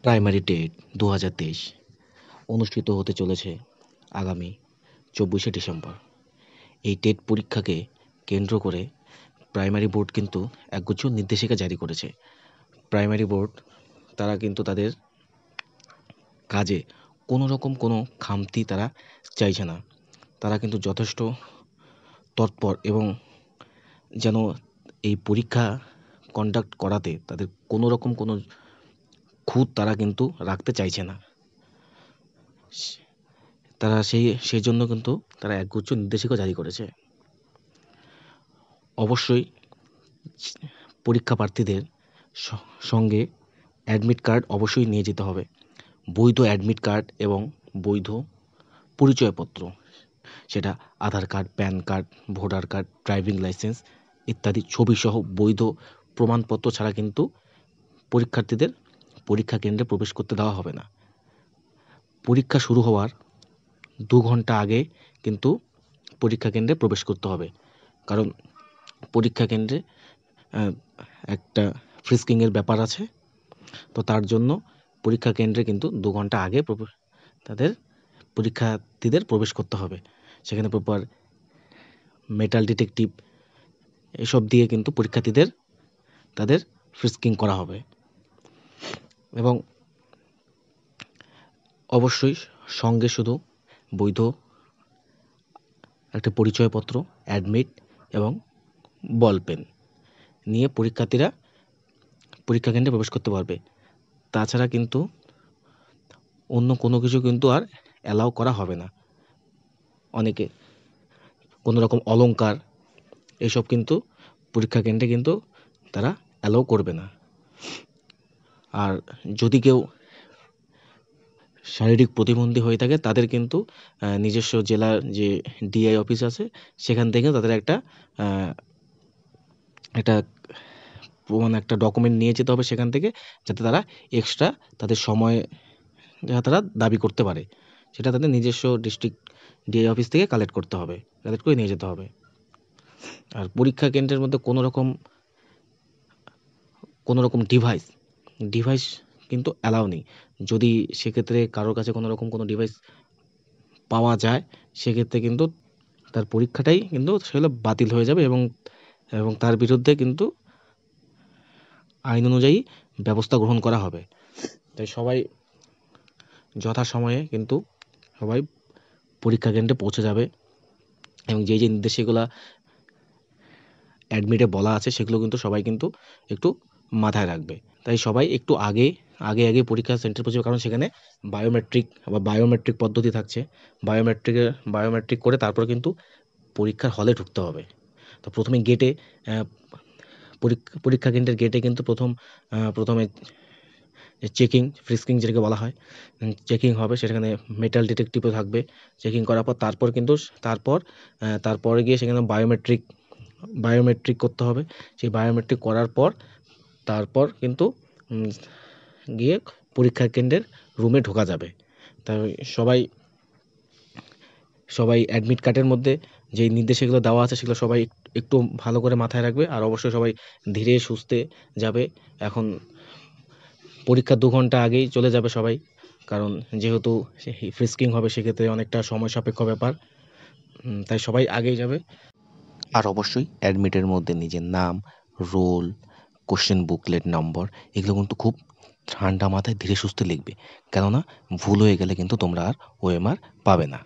Primary TET ২০২৩ অনুষ্ঠিত হতে চলেছে আগামী ২৪শে ডিসেম্বর। এই টেট পরীক্ষাকে কেন্দ্র করে প্রাইমারি বোর্ড কিন্তু একগুচ্ছ নির্দেশিকা জারি করেছে। প্রাইমারি বোর্ড তারা কিন্তু তাদের কাজে কোনো রকম কোনো খামতি তারা চাইছে না। তারা কিন্তু যথেষ্ট তৎপর এবং যেন এই পরীক্ষা কন্ডাক্ট করাতে তাদের কোনো রকম কোনো খুঁত তারা কিন্তু রাখতে চাইছে না। তারা সেই জন্য কিন্তু তারা একগুচ্ছ নির্দেশিকা জারি করেছে। অবশ্যই পরীক্ষা প্রার্থীদের সঙ্গে অ্যাডমিট কার্ড অবশ্যই নিয়ে যেতে হবে। বৈধ অ্যাডমিট কার্ড এবং বৈধ পরিচয়পত্র, সেটা Aadhaar card, PAN card, voter card, driving licence ইত্যাদি ছবিসহ বৈধ প্রমাণপত্র ছাড়া কিন্তু পরীক্ষার্থীদের পরীক্ষা কেন্দ্রে প্রবেশ করতে দেওয়া হবে না। পরীক্ষা শুরু হওয়ার 2 ঘন্টা আগে কিন্তু পরীক্ষা কেন্দ্রে প্রবেশ করতে হবে, কারণ পরীক্ষা কেন্দ্রে একটা ফ্রিস্কিংয়ের ব্যাপার আছে। তো তার জন্য পরীক্ষা কেন্দ্রে কিন্তু 2 ঘন্টা আগে তাদের পরীক্ষার্থীদের প্রবেশ করতে হবে। সেখানে প্রপার মেটাল ডিটেকটিভ এসব দিয়ে কিন্তু পরীক্ষার্থীদের তাদের ফ্রিস্কিং করা হবে। এবং অবশ্যই সঙ্গে শুধু বৈধ একটা পরিচয়পত্র, অ্যাডমিট এবং বল পেন নিয়ে পরীক্ষার্থীরা পরীক্ষা কেন্দ্রে প্রবেশ করতে পারবে। তাছাড়া কিন্তু অন্য কোনো কিছু কিন্তু আর অ্যালাউ করা হবে না। অনেকে কোনো রকম অলংকার এসব কিন্তু পরীক্ষা কেন্দ্রে কিন্তু তারা অ্যালাউ করবে না। আর যদি কেউ শারীরিক প্রতিবন্ধী হয়ে থাকে তাদের কিন্তু নিজস্ব জেলার যে ডিআই অফিস আছে সেখান থেকে তাদের একটা ডকুমেন্ট নিয়ে যেতে হবে সেখান থেকে, যাতে তারা এক্সট্রা তাদের সময় তারা দাবি করতে পারে। সেটা তাদের নিজস্ব ডিস্ট্রিক্ট ডিআই অফিস থেকে কালেক্ট করে নিয়ে যেতে হবে। আর পরীক্ষা কেন্দ্রের মধ্যে কোনো রকম ডিভাইস কিন্তু অ্যালাউ নেই। যদি সেক্ষেত্রে কারোর কাছে কোনো রকম কোনো ডিভাইস পাওয়া যায়, সেক্ষেত্রে কিন্তু তার পরীক্ষাটাই কিন্তু সেগুলো বাতিল হয়ে যাবে এবং তার বিরুদ্ধে কিন্তু আইন অনুযায়ী ব্যবস্থা গ্রহণ করা হবে। তাই সবাই যথাসময়ে কিন্তু সবাই পরীক্ষা কেন্দ্রে পৌঁছে যাবে এবং যে নির্দেশিকাগুলো অ্যাডমিটে বলা আছে সেগুলো কিন্তু সবাই কিন্তু একটু মাথায় রাখবে। তাই সবাই একটু আগে পরীক্ষা সেন্টারে পৌঁছবে, কারণ সেখানে বায়োমেট্রিক পদ্ধতি থাকছে। বায়োমেট্রিক করে তারপর কিন্তু পরীক্ষার হলে ঢুকতে হবে। তো প্রথমে গেটে পরীক্ষা কেন্দ্রের গেটে কিন্তু প্রথমে ফ্রিস্কিং যেটাকে বলা হয়, চেকিং হবে। সেখানে মেটাল ডিটেকটিভও থাকবে। চেকিং করার পর তারপরে গিয়ে সেখানে বায়োমেট্রিক করতে হবে। সেই বায়োমেট্রিক করার পর তারপর কিন্তু গিয়ে পরীক্ষা কেন্দ্রের রুমে ঢোকা যাবে। তাই সবাই অ্যাডমিট কার্ডের মধ্যে যেই নির্দেশিকাগুলো দেওয়া আছে সেগুলো সবাই একটু ভালো করে মাথায় রাখবে। আর অবশ্যই সবাই ধীরে সুস্থে যাবে। এখন পরীক্ষার 2 ঘন্টা আগেই চলে যাবে সবাই, কারণ যেহেতু ফ্রিস্কিং হবে সেক্ষেত্রে অনেকটা সময় সাপেক্ষ ব্যাপার। তাই সবাই আগেই যাবে। আর অবশ্যই অ্যাডমিটের মধ্যে নিজের নাম, রোল, কোশ্চেন বুকলেট নম্বর এগুলো কিন্তু খুব ঠান্ডা মাথায় ধীরে সুস্থে লিখবে, কেননা ভুল হয়ে গেলে কিন্তু তোমরা আর ওএমআর পাবে না।